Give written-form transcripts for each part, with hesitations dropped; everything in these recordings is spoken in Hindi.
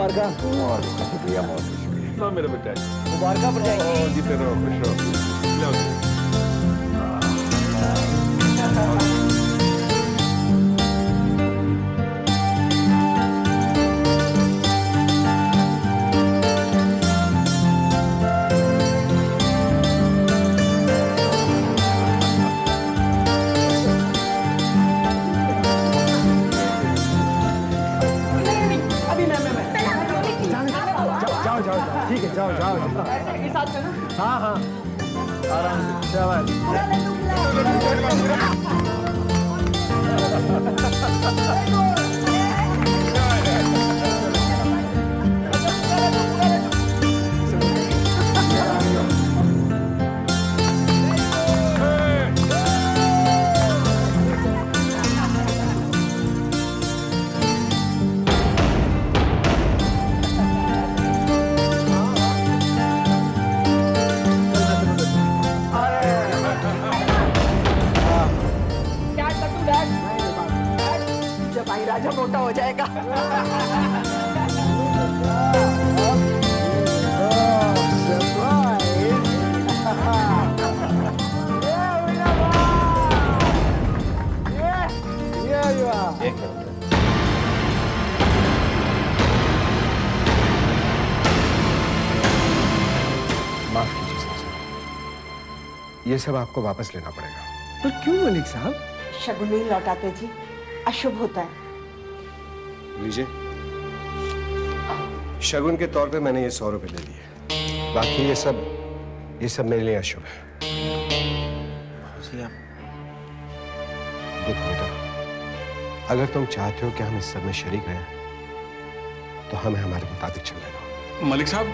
मुबारका। बहुत शुक्रिया, बहुत शुक्रिया। लो मेरे बेटा, मुबारका पर जाएगी। जीते रहो, खुश रहो। ठीक है, जाओ जाओ जाओ। हाँ हाँ, आराम से, शाबाश। राजा मोटा हो जाएगा। माफ कीजिए सर, ये सब आपको वापस लेना पड़ेगा। पर क्यों मलिक साहब? शगुन नहीं लौटाते जी, अशुभ होता है। लीजिए, शगुन के तौर पे मैंने ये 100 रुपए ले लिए। बाकी ये सब मेरे लिए अशुभ है। देखो बेटा, अगर तुम चाहते हो कि हम इस सब में शरीक रहें, तो हमें हमारे मुताबिक चलने दो। मलिक साहब,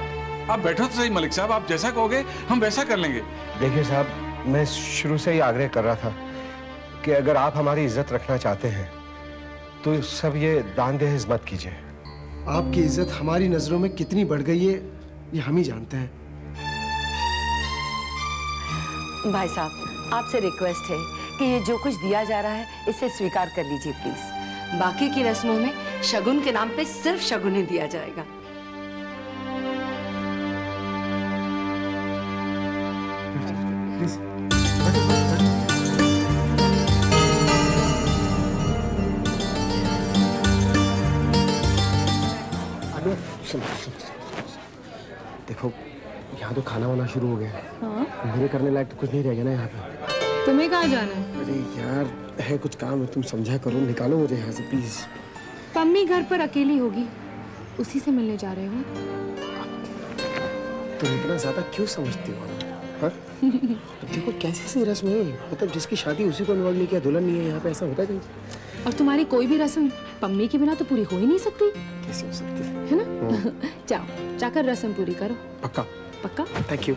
आप बैठो तो सही। मलिक साहब, आप जैसा कहोगे हम वैसा कर लेंगे। देखिए साहब, मैं शुरू से ही आग्रह कर रहा था कि अगर आप हमारी इज्जत रखना चाहते हैं तो सब ये दान दहेज मत कीजिए। आपकी इज्जत हमारी नजरों में कितनी बढ़ गई है, ये हम ही जानते हैं। भाई साहब, आपसे रिक्वेस्ट है कि ये जो कुछ दिया जा रहा है इसे स्वीकार कर लीजिए प्लीज। बाकी की रस्मों में शगुन के नाम पे सिर्फ शगुन ही दिया जाएगा। देखो, यहाँ तो खाना वाना शुरू हो गया। हाँ? मेरे करने लायक तो कुछ नहीं रह गया ना यहाँ पे। तुम्हें कहाँ जाना है? अरे यार, है कुछ काम है, तुम समझा करो, निकालो मुझे यहाँ से प्लीज। पम्मी घर पर अकेली होगी, उसी से मिलने जा रहे हो। तुम इतना ज्यादा क्यों समझती हो? हाँ? देखो कैसी सी रस्म है, मतलब जिसकी शादी उसी को इन्वॉल्व नहीं किया, दुल्हन नहीं है यहाँ पे, ऐसा होता है कहीं? और तुम्हारी कोई भी रस्म पम्मी के बिना तो पूरी हो ही नहीं सकती। कैसे हो सकती है ना? जाओ, जाकर रस्म पूरी करो। पक्का? पक्का? Thank you.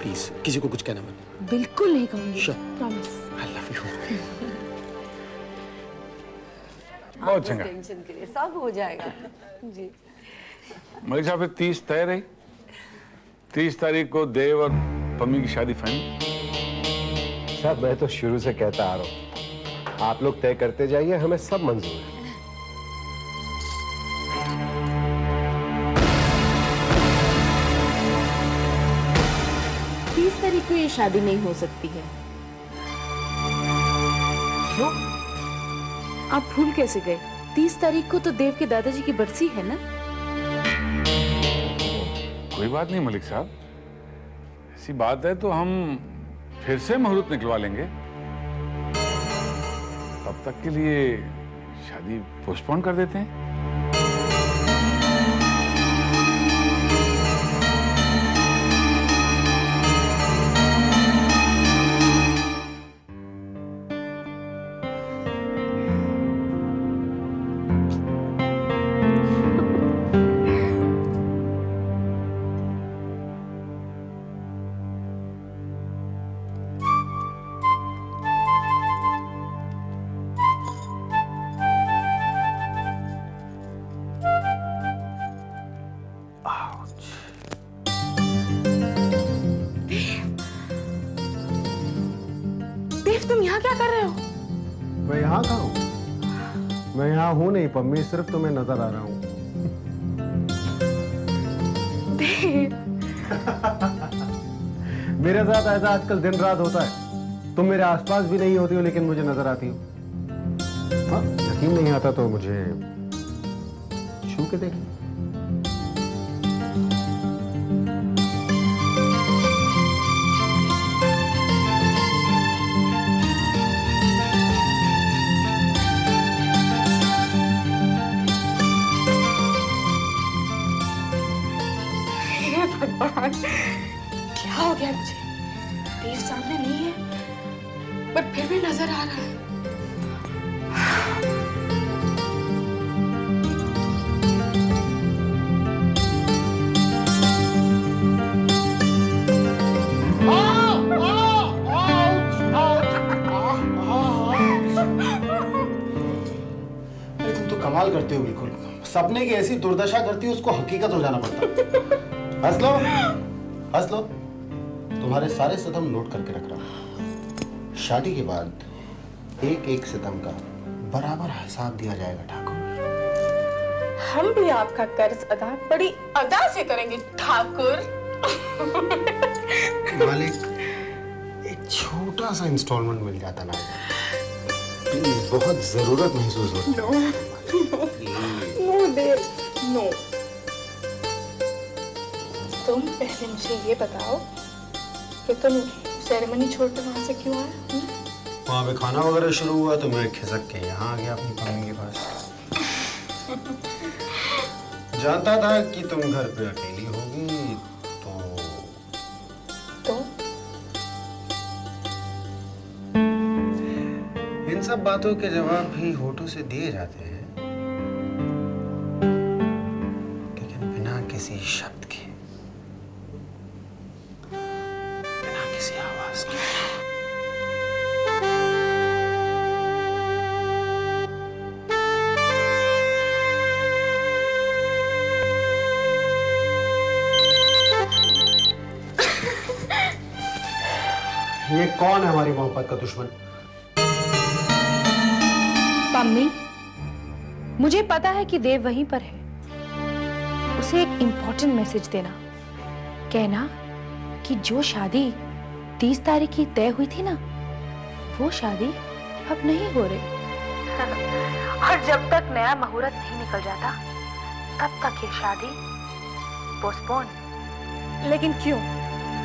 प्लीज किसी को कुछ कहना मत। बिल्कुल नहीं कहूंगी। Sure. Promise. I love you. बहुत चंगा। टेंशन के लिए सब हो जाएगा जी। मलिक साहब, फिर 30 तय रही। 30 तारीख को देव और पम्मी की शादी फाइनल। साहब, मैं तो शुरू से कहता आ रहा हूँ, आप लोग तय करते जाइए, हमें सब मंजूर है। तारीख को ये शादी नहीं हो सकती है। क्यों? आप भूल कैसे गए? 30 तारीख को तो देव के दादाजी की बरसी है ना? कोई बात नहीं मलिक साहब, ऐसी बात है तो हम फिर से मुहूर्त निकलवा लेंगे। तब तक के लिए शादी पोस्टपोन कर देते हैं। देव, तुम यहाँ क्या कर रहे हो? मैं यहाँ कहाँ हूँ? मैं यहाँ हूँ नहीं पम्मी, सिर्फ तुम्हें नजर आ रहा हूँ। मेरे साथ ऐसा आजकल दिन रात होता है। तुम मेरे आसपास भी नहीं होती हो लेकिन मुझे नजर आती हो। हाँ, यकीन नहीं आता तो मुझे छू के देख। भगवान, क्या हो गया मुझे? देव सामने नहीं है, पर फिर भी नजर आ रहा है। अरे तुम तो कमाल करते हो बिल्कुल। सपने की ऐसी दुर्दशा करती हो उसको हकीकत हो जाना पड़ता। हंस लो, हंस लो। तुम्हारे सारे सितम नोट करके रख रहा हूं। शादी के बाद एक एक सितम का बराबर हिसाब दिया जाएगा ठाकुर। हम भी आपका कर्ज अदा बड़ी अदा से करेंगे ठाकुर। मालिक, एक छोटा सा इंस्टॉलमेंट मिल जाता ना, प्लीज, बहुत जरूरत महसूस होती है। नो देव, नो। तुम पहले मुझे ये बताओ कि तुम सेरेमनी छोड़कर वहां से क्यों आए? वहाँ पे खाना वगैरह शुरू हुआ तो मैं खिसक के यहाँ आ गया अपनी पम्मी के पास। जानता था कि तुम घर पे अकेली होगी तो इन सब बातों के जवाब भी होठों से दिए जाते हैं, लेकिन बिना किसी शब्द के, बिना किसी आवाज के। ये कौन है हमारी मोहब्बत का दुश्मन? पम्मी, मुझे पता है कि देव वहीं पर है। उसे एक इम्पोर्टेंट मैसेज देना, कहना कि जो शादी 30 तारीख की तय हुई थी ना, वो शादी अब नहीं हो रही। और जब तक नया मुहूर्त नहीं निकल जाता, तब तक ये शादी पोस्टपोन। लेकिन क्यों?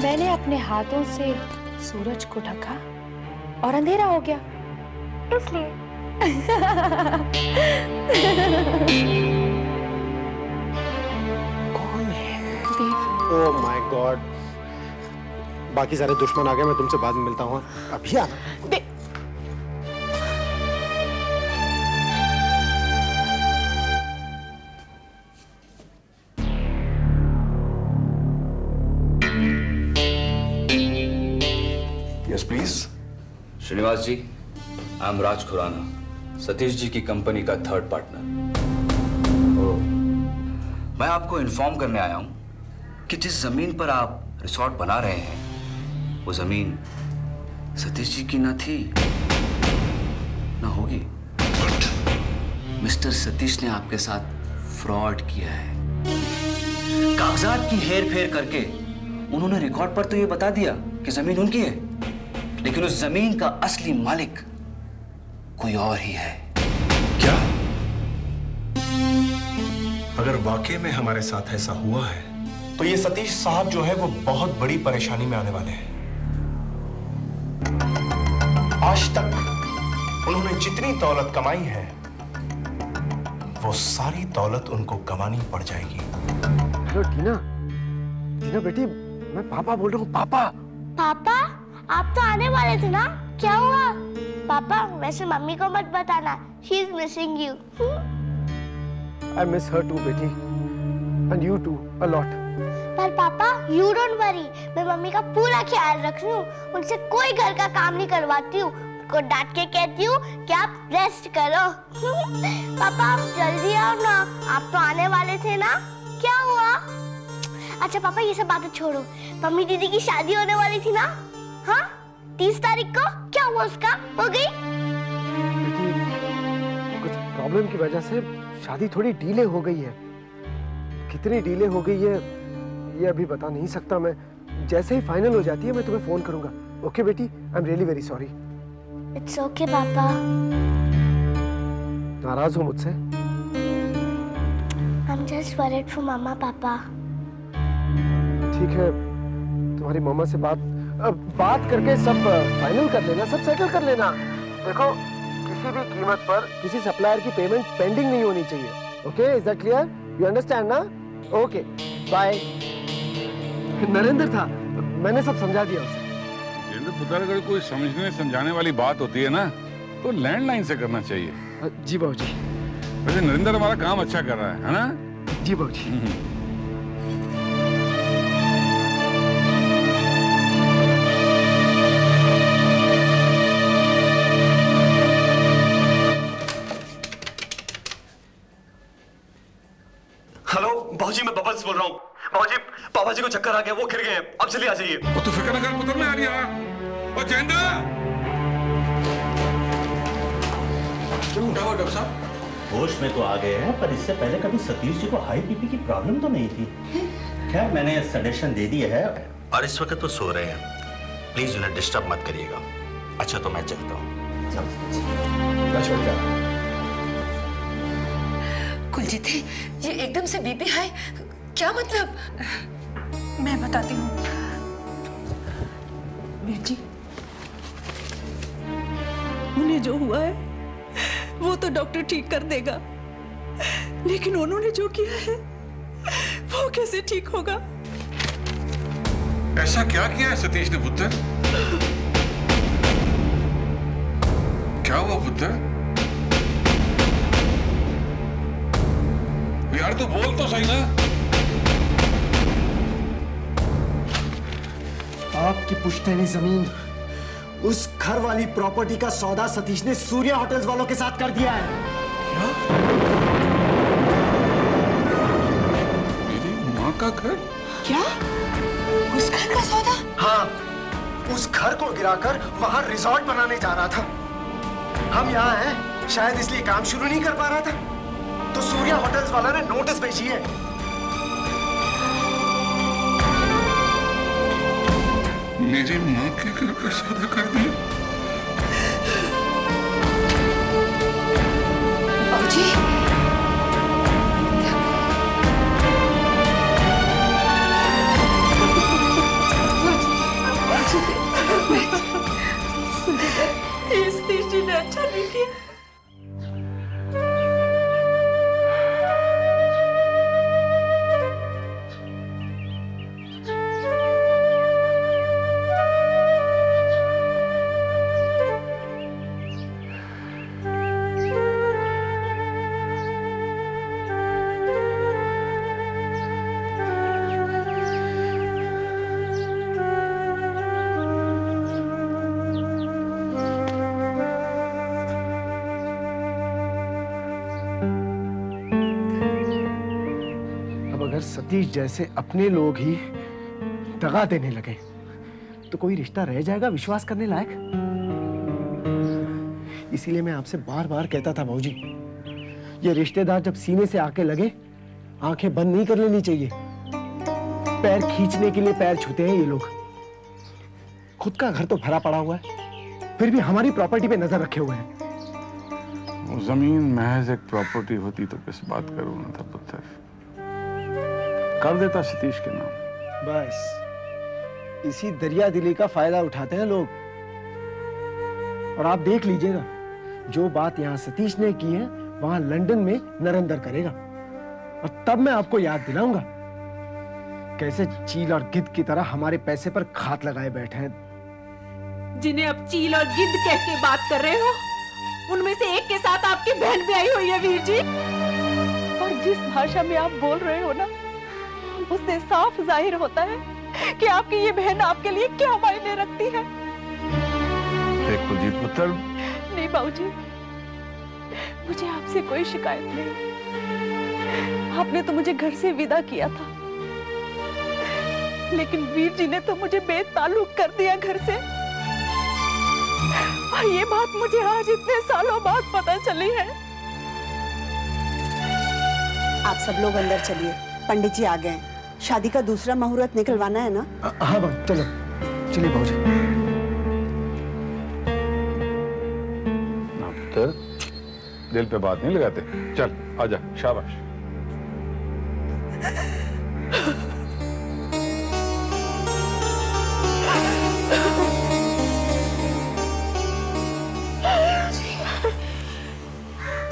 मैंने अपने हाथों से सूरज को ढका और अंधेरा हो गया, इसलिए। कौन है? ओह माय गॉड, बाकी सारे दुश्मन आ गए। मैं तुमसे बाद में मिलता हूँ, अभी आना। Yes please. Srinivas ji, I am Raj Khurana, Satish ji की कंपनी का थर्ड पार्टनर। मैं आपको इन्फॉर्म करने आया हूं कि जिस जमीन पर आप रिसोर्ट बना रहे हैं, वो जमीन सतीश जी की ना थी ना होगी। मिस्टर सतीश ने आपके साथ फ्रॉड किया है। कागजात की हेर फेर करके उन्होंने रिकॉर्ड पर तो ये बता दिया कि जमीन उनकी है, लेकिन उस जमीन का असली मालिक कोई और ही है। क्या? अगर वाकई में हमारे साथ ऐसा हुआ है तो ये सतीश साहब जो है वो बहुत बड़ी परेशानी में आने वाले हैं। आज तक उन्होंने जितनी दौलत कमाई है वो सारी दौलत उनको गंवानी पड़ जाएगी। हेलो टीना, टीना बेटी, मैं पापा बोल रहा हूँ। पापा पापा, आप तो आने वाले थे ना, क्या हुआ? पापा, वैसे मम्मी को मत बताना, she is missing you. I miss her too बेटी, and you too a lot. पर पापा, you don't worry, मैं मम्मी का पूरा ख्याल रख रही हूँ, उनसे कोई घर का काम नहीं करवाती हूँ, उनको डांट के कहती हूँ कि आप रेस्ट करो। पापा, आप जल्दी आओ ना, आप तो आने वाले थे ना, क्या हुआ? अच्छा पापा, ये सब बातें छोड़ो, मम्मी दीदी की शादी होने वाली थी ना, हाँ 30 तारीख को, क्या हुआ उसका? हो गई? बेटी, कुछ प्रॉब्लम की वजह से शादी थोड़ी डीले हो गई है। कितनी डीले हो गई है ये अभी बता नहीं सकता मैं। जैसे ही फाइनल हो जाती है मैं तुम्हें फोन करूंगा। ओके बेटी, I am really very sorry. It's okay papa. नाराज हो मुझसे? I am just worried for mamma papa. ठीक है, तुम्हारी मम्मा से बात करके सब फाइनल कर लेना, सब सेटल कर लेना। देखो, किसी भी कीमत पर किसी सप्लायर की पेमेंट पेंडिंग नहीं होनी चाहिए। Okay, is that clear? You understand ना? Okay, bye. नरेंद्र था, मैंने सब समझा दिया उसे। पुत्र, अगर कोई समझने समझाने वाली बात होती है ना तो लैंडलाइन से करना चाहिए। जी बाबूजी। वैसे नरेंद्र हमारा काम अच्छा कर रहा है ना? जी बाबूजी। हेलो बाबूजी, मैं बबल्स बोल रहा हूँ। बाबूजी, पापा जी को चक्कर आ गया, वो गिर गए हैं। अब जल्दी आ जाइए। वो तो फिक्र न कर पुत्र, मैं आ रहा। और जयेंद्र, क्यों उठा हुआ डॉक्टर साहब? होश में तो आ गए हैं, पर इससे पहले कभी सतीश जी को हाई बीपी की प्रॉब्लम तो नहीं थी। खैर, मैंने सजेशन दे दी है और इस वक्त तो सो रहे हैं। प्लीज उन्हें डिस्टर्ब मत करिएगा। अच्छा, तो मैं चलता हूँ। कुलजीत, ये एकदम से बीपी हाई, क्या मतलब? मैं बताती हूँ। वीर जी, उन्हें जो हुआ है वो तो डॉक्टर ठीक कर देगा, लेकिन उन्होंने जो किया है वो कैसे ठीक होगा? ऐसा क्या किया है सतीश ने पुत्र? क्या हुआ पुत्र? यार तू बोल तो सही ना। आपकी पुश्तैनी जमीन, उस घर वाली प्रॉपर्टी का सौदा सतीश ने सूर्या होटल्स वालों के साथ कर दिया है। क्या? मेरी माँ का घर? क्या? उस घर का सौदा? हाँ, उस घर को गिराकर वहां रिजॉर्ट बनाने जा रहा था। हम यहाँ हैं, शायद इसलिए काम शुरू नहीं कर पा रहा था, तो सूर्या होटल्स वाला ने नोटिस भेजी है। मेरी माँ के घर का सौदा कर दिया। बाबूजी, इस सतीश जी ने अच्छा नहीं किया। सतीश जैसे अपने लोग ही दगा देने लगे तो कोई रिश्ता रह जाएगा विश्वास करने लायक? इसीलिए मैं आपसे बार बार कहता था बाबूजी, ये रिश्तेदार जब सीने से आके लगे आंखें बंद नहीं कर लेनी चाहिए। पैर खींचने के लिए पैर छूते हैं ये लोग। खुद का घर तो भरा पड़ा हुआ है, फिर भी हमारी प्रॉपर्टी पे नजर रखे हुए हैं। वो जमीन महज एक प्रॉपर्टी होती तो किस बात का रोना था पुत्र। कर देता सतीश के नाम। बस इसी दरिया दिली का फायदा उठाते हैं लोग। और आप देख लीजिएगा, जो बात यहाँ सतीश ने की है वहां लंदन में नरेंद्र करेगा। और तब मैं आपको याद दिलाऊंगा कैसे चील और गिद्ध की तरह हमारे पैसे पर घात लगाए बैठे हैं। जिन्हें अब चील और गिद्ध कह के बात कर रहे हो, उनमें से एक के साथ आपकी बहन भी आई हुई है वीर जी। और जिस भाषा में आप बोल रहे हो ना, उससे साफ जाहिर होता है कि आपकी ये बहन आपके लिए क्या मायने रखती है। देख कुलजीत पुत्र, नहीं बाबूजी, मुझे आपसे कोई शिकायत नहीं। आपने तो मुझे घर से विदा किया था, लेकिन वीर जी ने तो मुझे बेताल्लुक कर दिया घर से। और ये बात मुझे आज इतने सालों बाद पता चली है। आप सब लोग अंदर चलिए, पंडित जी आ गए हैं। शादी का दूसरा मुहूर्त निकलवाना है ना? हाँ बहू, चलो चलिए भाजी। ना पुत्र, दिल पे बात नहीं लगाते। चल आजा, शाबाश।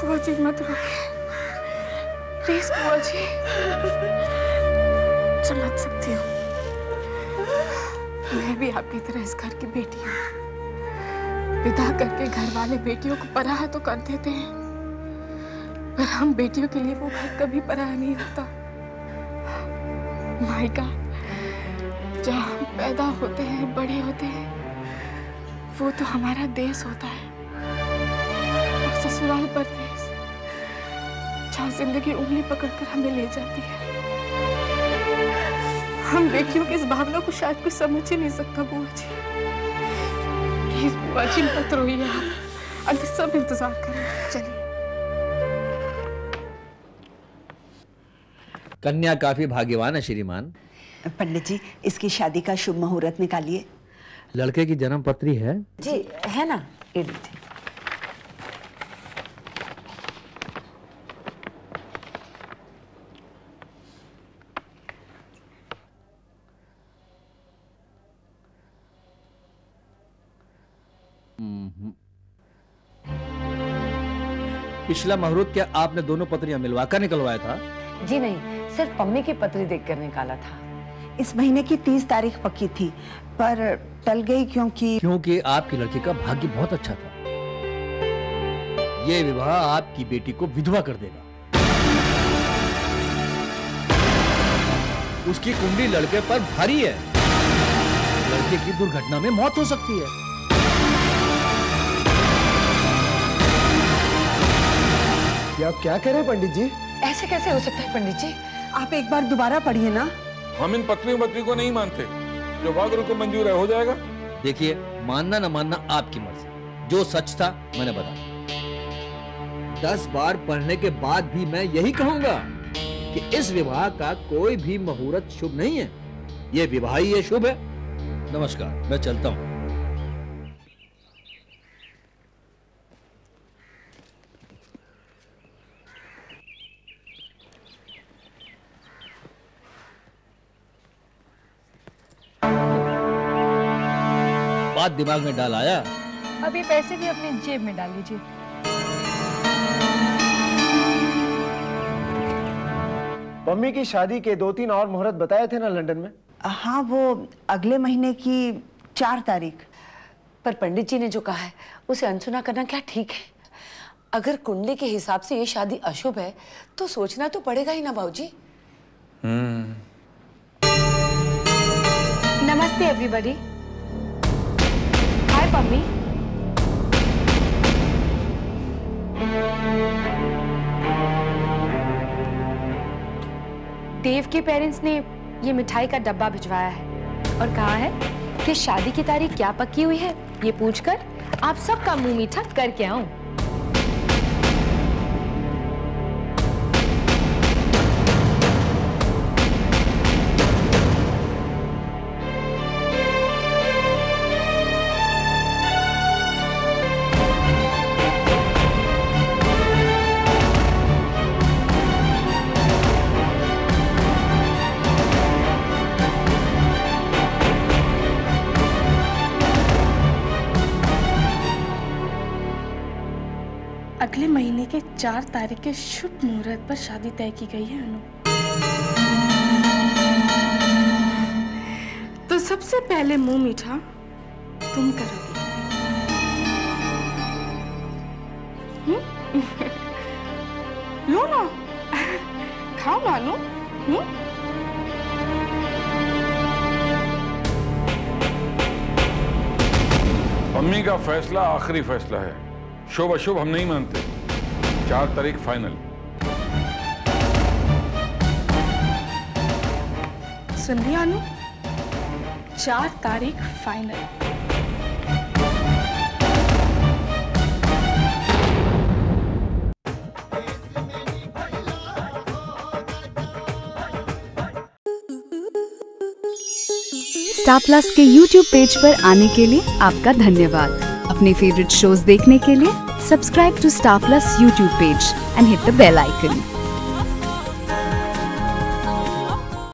बुआ जी मत रोकिए, प्लीज बुआ जी। समझ सकती हूँ, मैं भी आपकी तरह इस घर की बेटी हूँ। विदा करके घर वाले बेटियों को पराया तो कर देते हैं, पर हम बेटियों के लिए वो घर कभी पराया नहीं होता। मायका जहाँ हम पैदा होते हैं, बड़े होते हैं, वो तो हमारा देश होता है। और ससुराल परदेश, जहाँ जिंदगी उंगली पकड़कर हमें ले जाती है। हम बेटियों की इस भावना को शायद कोई समझ ही नहीं सकता। बुआ जी प्लीज, बुआ जी मत रोइए आप, अंदर सब इंतजार करें। चलिए। कन्या काफी भाग्यवान है श्रीमान। पंडित जी, इसकी शादी का शुभ मुहूर्त निकालिए। लड़के की जन्म पत्री है? जी है ना, ये लीजिए। पिछला मुहूर्त क्या आपने दोनों पत्रियां मिलवाकर निकलवाया था? जी नहीं, सिर्फ पम्मी की पत्री देखकर निकाला था। इस महीने की 30 तारीख पक्की थी, पर टल गई क्योंकि आपकी लड़की का भाग्य बहुत अच्छा था। ये विवाह आपकी बेटी को विधवा कर देगा। उसकी कुंडली लड़के पर भारी है, लड़के की दुर्घटना में मौत हो सकती है। क्या करें पंडित जी? ऐसे कैसे हो सकता है पंडित जी? आप एक बार दोबारा पढ़िए ना। हम इन पत्री को नहीं मानते, जो भागरू को मंजूर है हो जाएगा। देखिए, मानना न मानना आपकी मर्जी, जो सच था मैंने बताया। 10 बार पढ़ने के बाद भी मैं यही कहूंगा कि इस विवाह का कोई भी मुहूर्त शुभ नहीं है। ये विवाह ही ये शुभ है। नमस्कार, मैं चलता हूं। बात दिमाग में डाल आया? अभी पैसे भी अपने जेब में डाल लीजिए। मम्मी की शादी के 2-3 और मुहूर्त बताए थे ना लंदन में? हाँ, वो अगले महीने की 4 तारीख। पर पंडित जी ने जो कहा है उसे अनसुना करना क्या ठीक है? अगर कुंडली के हिसाब से ये शादी अशुभ है तो सोचना तो पड़ेगा ही ना बाबूजी। नमस्ते एवरीबॉडी। हाय पम्मी। देव के पेरेंट्स ने ये मिठाई का डब्बा भिजवाया है और कहा है कि शादी की तारीख क्या पक्की हुई है ये पूछकर आप सबका मुंह मीठा करके आऊं। अगले महीने के 4 तारीख के शुभ मुहूर्त पर शादी तय की गई है अनु। तो सबसे पहले मुंह मीठा तुम करोगी। लो ना, खाओ ना अनु। मम्मी का फैसला आखिरी फैसला है। शुभ अशुभ हम नहीं मानते। 4 तारीख फाइनल। सुन लिया अनु, 4 तारीख फाइनल। स्टार प्लस के YouTube पेज पर आने के लिए आपका धन्यवाद। अपने फेवरेट शोज देखने के लिए subscribe to Star Plus YouTube page and hit the bell icon.